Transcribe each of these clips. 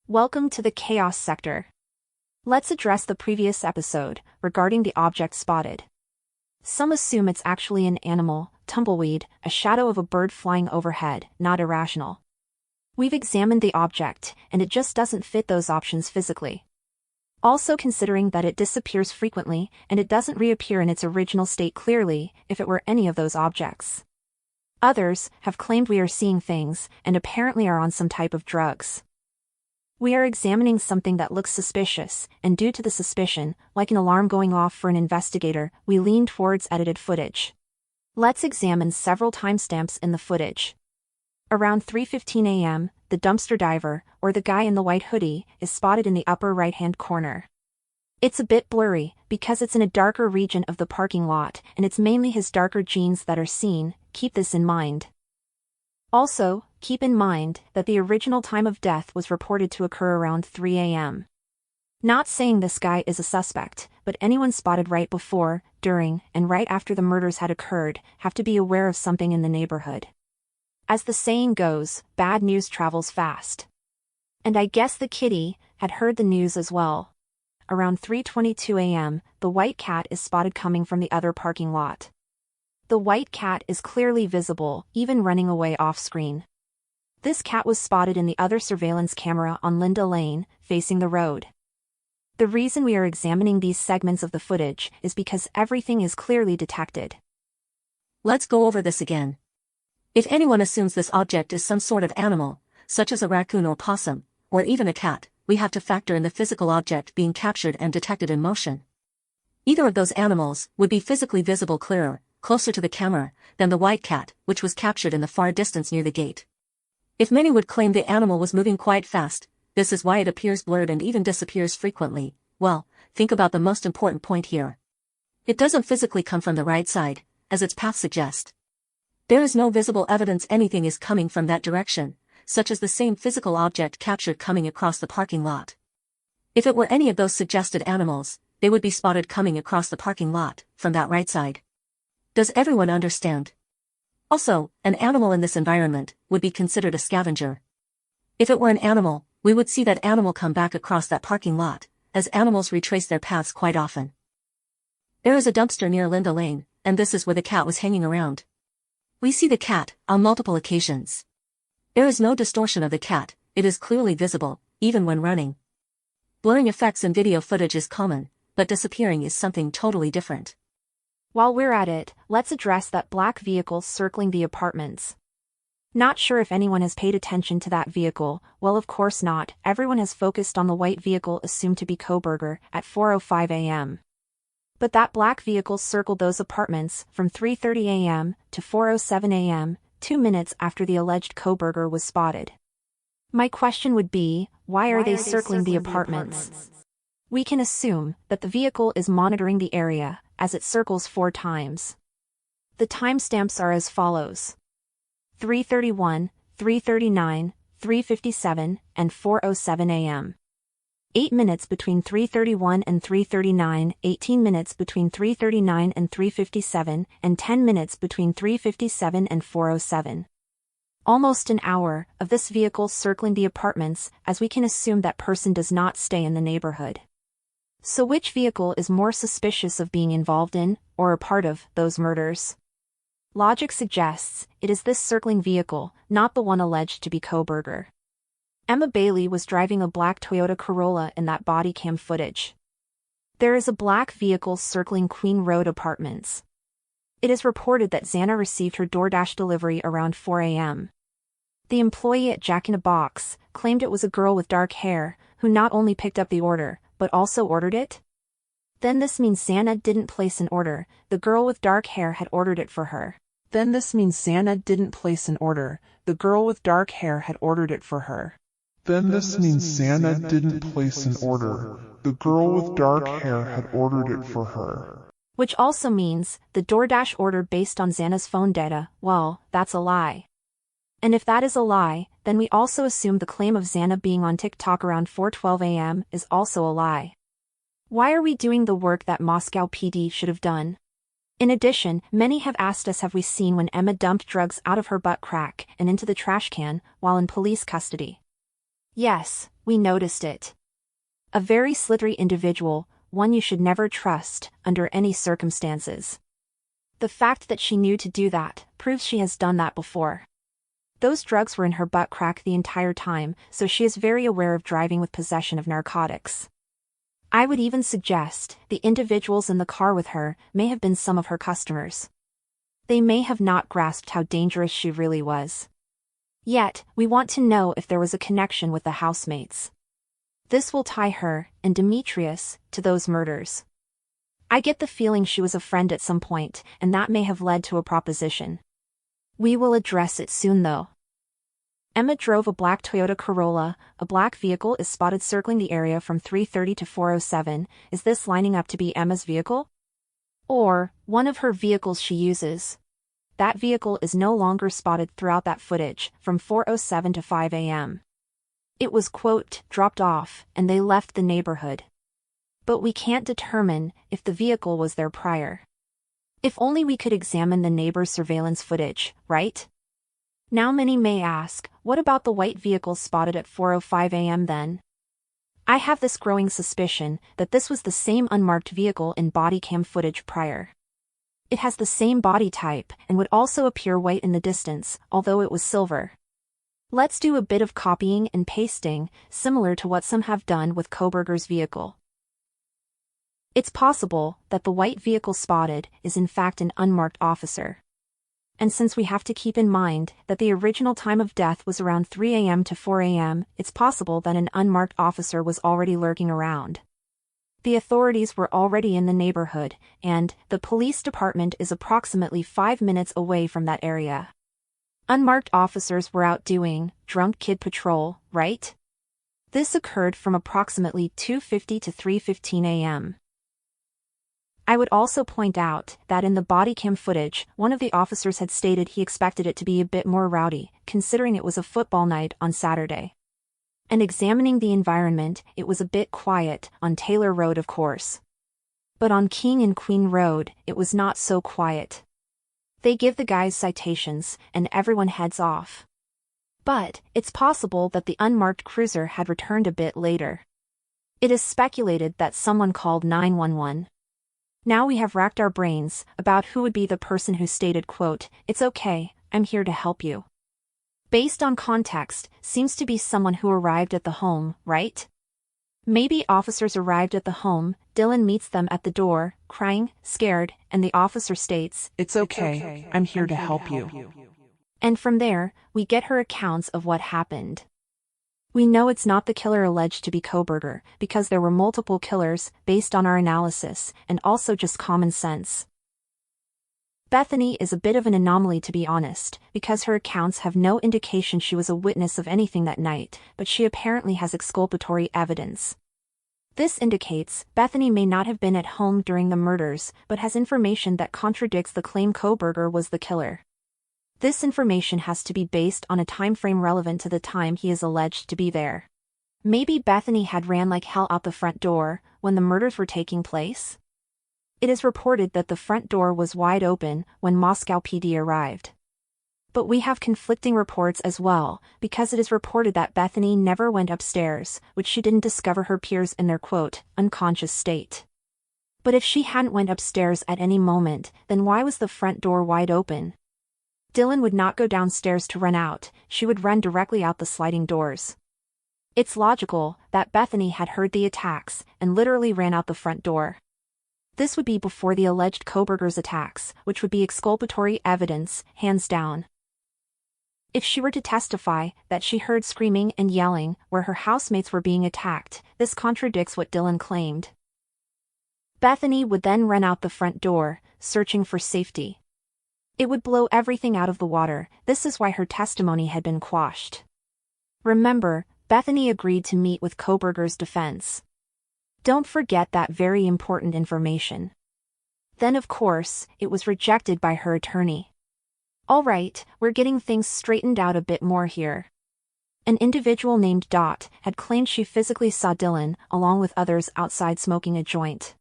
Welcome to the chaos sector. Let's address the previous episode regarding the object spotted. Some assume it's actually an animal, tumbleweed, a shadow of a bird flying overhead, not irrational. We've examined the object, and it just doesn't fit those options physically. Also considering that it disappears frequently, and it doesn't reappear in its original state clearly, if it were any of those objects. Others have claimed we are seeing things, and apparently are on some type of drugs. We are examining something that looks suspicious, and due to the suspicion, like an alarm going off for an investigator, we lean towards edited footage. Let's examine several timestamps in the footage. Around 3:15 a.m., the dumpster diver, or the guy in the white hoodie, is spotted in the upper right-hand corner. It's a bit blurry, because it's in a darker region of the parking lot, and it's mainly his darker jeans that are seen. Keep this in mind. Also, keep in mind that the original time of death was reported to occur around 3 a.m. Not saying this guy is a suspect, but anyone spotted right before, during, and right after the murders had occurred have to be aware of something in the neighborhood. As the saying goes, bad news travels fast. And I guess the kitty had heard the news as well. Around 3:22 a.m., the white cat is spotted coming from the other parking lot. The white cat is clearly visible, even running away off-screen. This cat was spotted in the other surveillance camera on Linda Lane, facing the road. The reason we are examining these segments of the footage is because everything is clearly detected. Let's go over this again. If anyone assumes this object is some sort of animal, such as a raccoon or possum, or even a cat, we have to factor in the physical object being captured and detected in motion. Either of those animals would be physically visible closer to the camera, than the white cat, which was captured in the far distance near the gate. If many would claim the animal was moving quite fast, this is why it appears blurred and even disappears frequently. Well, think about the most important point here. It doesn't physically come from the right side, as its path suggests. There is no visible evidence anything is coming from that direction, such as the same physical object captured coming across the parking lot. If it were any of those suggested animals, they would be spotted coming across the parking lot, from that right side. Does everyone understand? Also, an animal in this environment would be considered a scavenger. If it were an animal, we would see that animal come back across that parking lot, as animals retrace their paths quite often. There is a dumpster near Linda Lane, and this is where the cat was hanging around. We see the cat on multiple occasions. There is no distortion of the cat, it is clearly visible, even when running. Blurring effects in video footage is common, but disappearing is something totally different. While we're at it, let's address that black vehicle circling the apartments. Not sure if anyone has paid attention to that vehicle. Well, of course not. Everyone has focused on the white vehicle assumed to be Kohberger at 4:05 a.m. But that black vehicle circled those apartments from 3:30 a.m. to 4:07 a.m., 2 minutes after the alleged Kohberger was spotted. My question would be, why are they circling the apartments? We can assume that the vehicle is monitoring the area, as it circles 4 times. The timestamps are as follows: 3:31, 3:39, 3:57, and 4:07 a.m. 8 minutes between 3:31 and 3:39, 18 minutes between 3:39 and 3:57, and 10 minutes between 3:57 and 4:07. Almost an hour of this vehicle circling the apartments, as we can assume that person does not stay in the neighborhood. So which vehicle is more suspicious of being involved in, or a part of, those murders? Logic suggests it is this circling vehicle, not the one alleged to be Kohberger. Emma Bailey was driving a black Toyota Corolla in that body cam footage. There is a black vehicle circling Queen Road apartments. It is reported that Xana received her DoorDash delivery around 4 a.m. The employee at Jack in a Box claimed it was a girl with dark hair, who not only picked up the order, but also ordered it? Then this means Xana didn't place an order, the girl with dark hair had ordered it for her. Then this means Xana didn't place an order, the girl with dark hair had ordered it for her. Then this means Xana didn't place an order, the girl with dark hair had ordered it for her. Which also means, the DoorDash order based on Xana's phone data, well, that's a lie. And if that is a lie, then we also assume the claim of Xana being on TikTok around 4:12 a.m. is also a lie. Why are we doing the work that Moscow PD should have done? In addition, many have asked us, have we seen when Emma dumped drugs out of her butt crack and into the trash can while in police custody? Yes, We noticed it. A very slithery individual, one you should never trust, under any circumstances. The fact that she knew to do that, proves she has done that before. Those drugs were in her butt crack the entire time, so she is very aware of driving with possession of narcotics. I would even suggest, the individuals in the car with her, may have been some of her customers. They may have not grasped how dangerous she really was. Yet, we want to know if there was a connection with the housemates. This will tie her, and Demetrius, to those murders. I get the feeling she was a friend at some point, and that may have led to a proposition. We will address it soon though. Emma drove a black Toyota Corolla. A black vehicle is spotted circling the area from 3:30 to 4:07. Is this lining up to be Emma's vehicle? Or, one of her vehicles she uses? That vehicle is no longer spotted throughout that footage, from 4:07 to 5 a.m. It was, quote, dropped off, and they left the neighborhood. But we can't determine if the vehicle was there prior. If only we could examine the neighbor's surveillance footage, right? Now many may ask, what about the white vehicle spotted at 4:05 a.m. then? I have this growing suspicion that this was the same unmarked vehicle in body cam footage prior. It has the same body type and would also appear white in the distance, although it was silver. Let's do a bit of copying and pasting, similar to what some have done with Kohberger's vehicle. It's possible that the white vehicle spotted is in fact an unmarked officer. And since we have to keep in mind that the original time of death was around 3 a.m. to 4 a.m., it's possible that an unmarked officer was already lurking around. The authorities were already in the neighborhood, and the police department is approximately 5 minutes away from that area. Unmarked officers were out doing drunk kid patrol, right? This occurred from approximately 2:50 to 3:15 a.m. I would also point out that in the body cam footage, one of the officers had stated he expected it to be a bit more rowdy, considering it was a football night on Saturday. And examining the environment, it was a bit quiet, on Taylor Road of course. But on King and Queen Road, it was not so quiet. They give the guys citations, and everyone heads off. But, it's possible that the unmarked cruiser had returned a bit later. It is speculated that someone called 911. Now we have racked our brains about who would be the person who stated, quote, "It's okay, I'm here to help you." Based on context, seems to be someone who arrived at the home, right? Maybe officers arrived at the home, Dylan meets them at the door, crying, scared, and the officer states, It's okay, I'm here to help you. And from there, we get her accounts of what happened. We know it's not the killer alleged to be Kohberger, because there were multiple killers, based on our analysis, and also just common sense. Bethany is a bit of an anomaly to be honest, because her accounts have no indication she was a witness of anything that night, but she apparently has exculpatory evidence. This indicates Bethany may not have been at home during the murders, but has information that contradicts the claim Kohberger was the killer. This information has to be based on a time frame relevant to the time he is alleged to be there. Maybe Bethany had ran like hell out the front door when the murders were taking place? It is reported that the front door was wide open when Moscow PD arrived. But we have conflicting reports as well, because it is reported that Bethany never went upstairs, which she didn't discover her peers in their, quote, unconscious state. But if she hadn't went upstairs at any moment, then why was the front door wide open? Dylan would not go downstairs to run out, she would run directly out the sliding doors. It's logical that Bethany had heard the attacks and literally ran out the front door. This would be before the alleged Kohberger's attacks, which would be exculpatory evidence, hands down. If she were to testify that she heard screaming and yelling where her housemates were being attacked, this contradicts what Dylan claimed. Bethany would then run out the front door, searching for safety. It would blow everything out of the water. This is why her testimony had been quashed. Remember, Bethany agreed to meet with Kohberger's defense. Don't forget that very important information. Then of course, it was rejected by her attorney. Alright, we're getting things straightened out a bit more here. An individual named Dot had claimed she physically saw Dylan, along with others outside smoking a joint.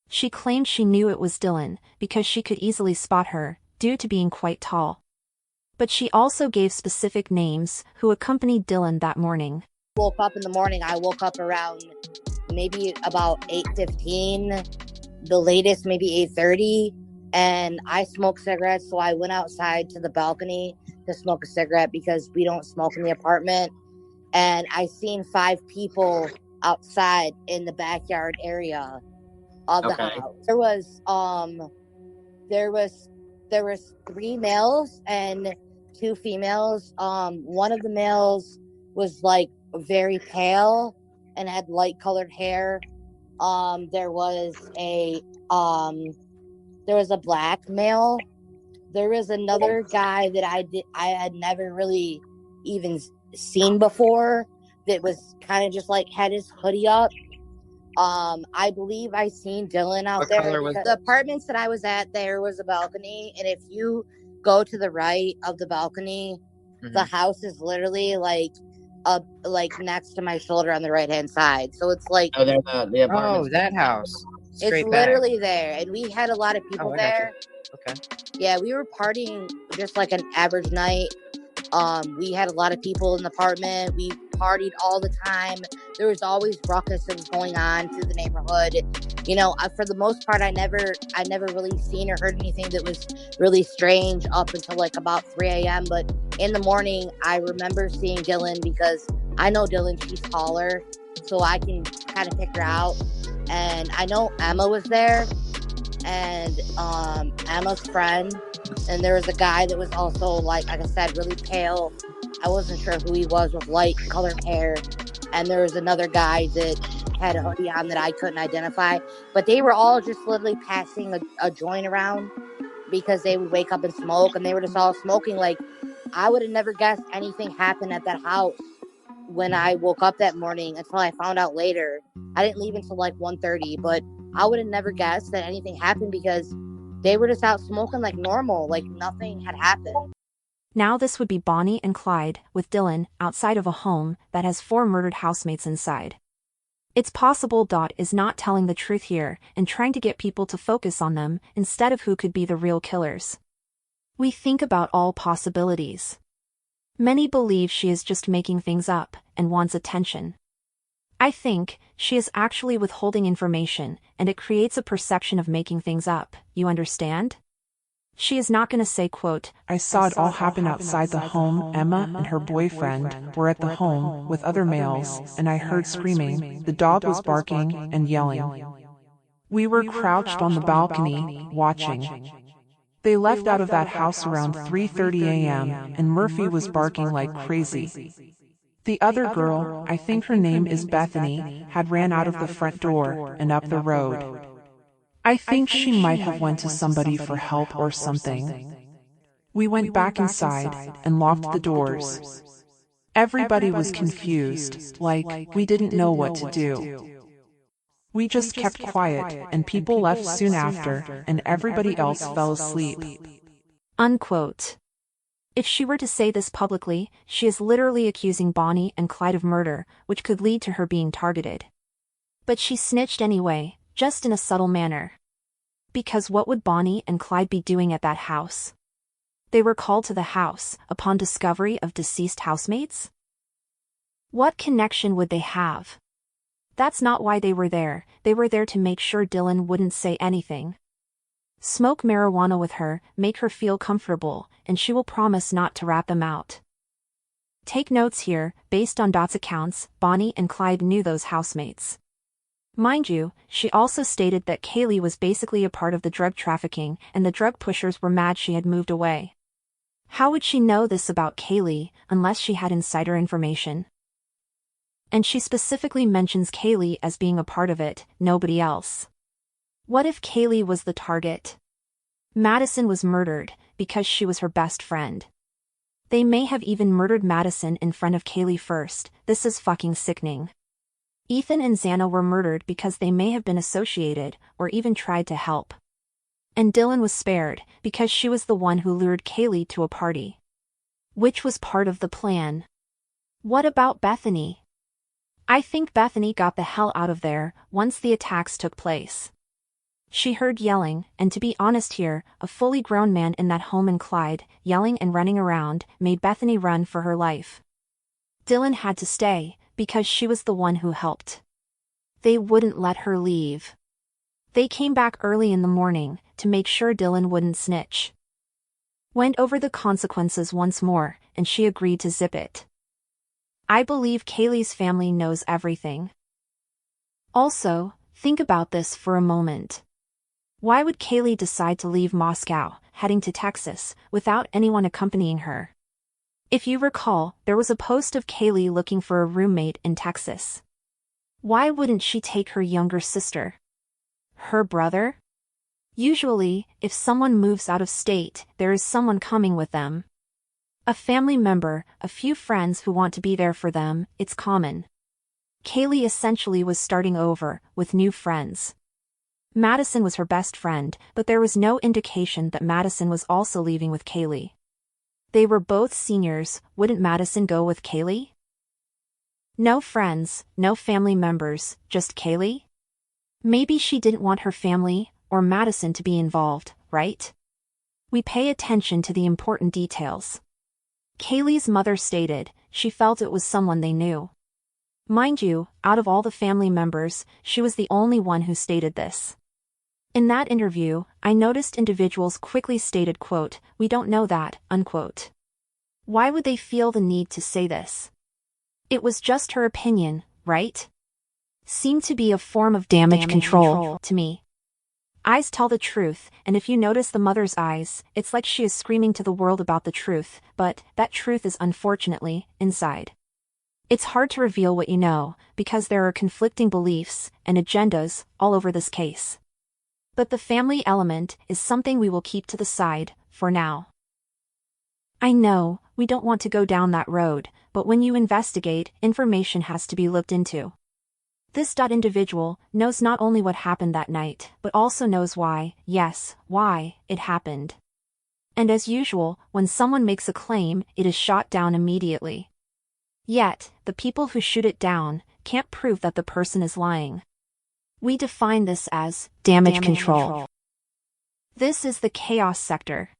She claimed she knew it was Dylan, because she could easily spot her, due to being quite tall. But she also gave specific names who accompanied Dylan that morning. woke up in the morning. I woke up around maybe about 8:15, the latest maybe 8:30, and I smoke cigarettes. So I went outside to the balcony to smoke a cigarette because we don't smoke in the apartment. And I seen 5 people outside in the backyard area of the house. There was 3 males and 2 females. One of the males was like very pale and had light colored hair. There was a black male. There was another guy that I had never really even seen before, that was kind of just like had his hoodie up. I believe I seen Dylan out there. The apartments that I was at, there was a balcony, and if you go to the right of the balcony, the house is literally like next to my shoulder on the right hand side. So it's like the apartments. Oh, that house. It's literally there, and we had a lot of people there. Okay. Yeah, we were partying just like an average night. We had a lot of people in the apartment. We partied all the time. There was always ruckus that was going on through the neighborhood. You know, for the most part, I never really seen or heard anything that was really strange up until like about 3 a.m. But in the morning, I remember seeing Dylan, because I know Dylan, she's taller, so I can kind of pick her out. And I know Emma was there, and Emma's friend. And there was a guy that was also, like I said, really pale. I wasn't sure who he was, with light colored hair. And there was another guy that had a hoodie on that I couldn't identify. But they were all just literally passing a joint around, because they would wake up and smoke. And they were just all smoking. Like, I would have never guessed anything happened at that house when I woke up that morning, until I found out later. I didn't leave until like 1:30, but I would have never guessed that anything happened, because they were just out smoking like normal, like nothing had happened. Now this would be Bonnie and Clyde, with Dylan, outside of a home that has 4 murdered housemates inside. It's possible Dot is not telling the truth here and trying to get people to focus on them instead of who could be the real killers. We think about all possibilities. Many believe she is just making things up and wants attention. I think she is actually withholding information, and it creates a perception of making things up, you understand? She is not going to say, quote, I saw it all happen outside the home. Emma and her boyfriend were at the home with other males, and I heard screaming. The dog was barking and yelling. We were crouched on the balcony, watching. They left out of that house around 3:30 a.m., and Murphy was barking like crazy. The other girl, I think her name is Bethany, had ran out of the front door and up the road. I think she might have went to somebody for help or something. We went back inside and locked the doors. Everybody was confused, like we didn't know what to do. We just kept quiet, and people left soon after, and everybody else fell asleep. Unquote. If she were to say this publicly, she is literally accusing Bonnie and Clyde of murder, which could lead to her being targeted. But she snitched anyway, just in a subtle manner. Because what would Bonnie and Clyde be doing at that house? They were called to the house upon discovery of deceased housemates? What connection would they have? That's not why they were there to make sure Dylan wouldn't say anything. Smoke marijuana with her, make her feel comfortable, and she will promise not to rat them out. Take notes here, based on Dot's accounts, Bonnie and Clyde knew those housemates. Mind you, she also stated that Kaylee was basically a part of the drug trafficking, and the drug pushers were mad she had moved away. How would she know this about Kaylee, unless she had insider information? And she specifically mentions Kaylee as being a part of it, nobody else. What if Kaylee was the target? Madison was murdered because she was her best friend. They may have even murdered Madison in front of Kaylee first. This is fucking sickening. Ethan and Xana were murdered because they may have been associated or even tried to help. And Dylan was spared because she was the one who lured Kaylee to a party, which was part of the plan. What about Bethany? I think Bethany got the hell out of there once the attacks took place. She heard yelling, and to be honest here, a fully grown man in that home in Clyde, yelling and running around, made Bethany run for her life. Dylan had to stay, because she was the one who helped. They wouldn't let her leave. They came back early in the morning to make sure Dylan wouldn't snitch. Went over the consequences once more, and she agreed to zip it. I believe Kaylee's family knows everything. Also, think about this for a moment. Why would Kaylee decide to leave Moscow, heading to Texas, without anyone accompanying her? If you recall, there was a post of Kaylee looking for a roommate in Texas. Why wouldn't she take her younger sister? Her brother? Usually, if someone moves out of state, there is someone coming with them. A family member, a few friends who want to be there for them, it's common. Kaylee essentially was starting over, with new friends. Madison was her best friend, but there was no indication that Madison was also leaving with Kaylee. They were both seniors, wouldn't Madison go with Kaylee? No friends, no family members, just Kaylee? Maybe she didn't want her family, or Madison to be involved, right? We pay attention to the important details. Kaylee's mother stated she felt it was someone they knew. Mind you, out of all the family members, she was the only one who stated this. In that interview, I noticed individuals quickly stated, quote, "We don't know that," unquote. Why would they feel the need to say this? It was just her opinion, right? Seemed to be a form of damage control to me. Eyes tell the truth, and if you notice the mother's eyes, it's like she is screaming to the world about the truth, but that truth is unfortunately inside. It's hard to reveal what you know, because there are conflicting beliefs and agendas all over this case. But the family element is something we will keep to the side, for now. I know, we don't want to go down that road, but when you investigate, information has to be looked into. This individual knows not only what happened that night, but also knows why, yes, why, it happened. And as usual, when someone makes a claim, it is shot down immediately. Yet, the people who shoot it down can't prove that the person is lying. We define this as damage control. This is the chaos sector.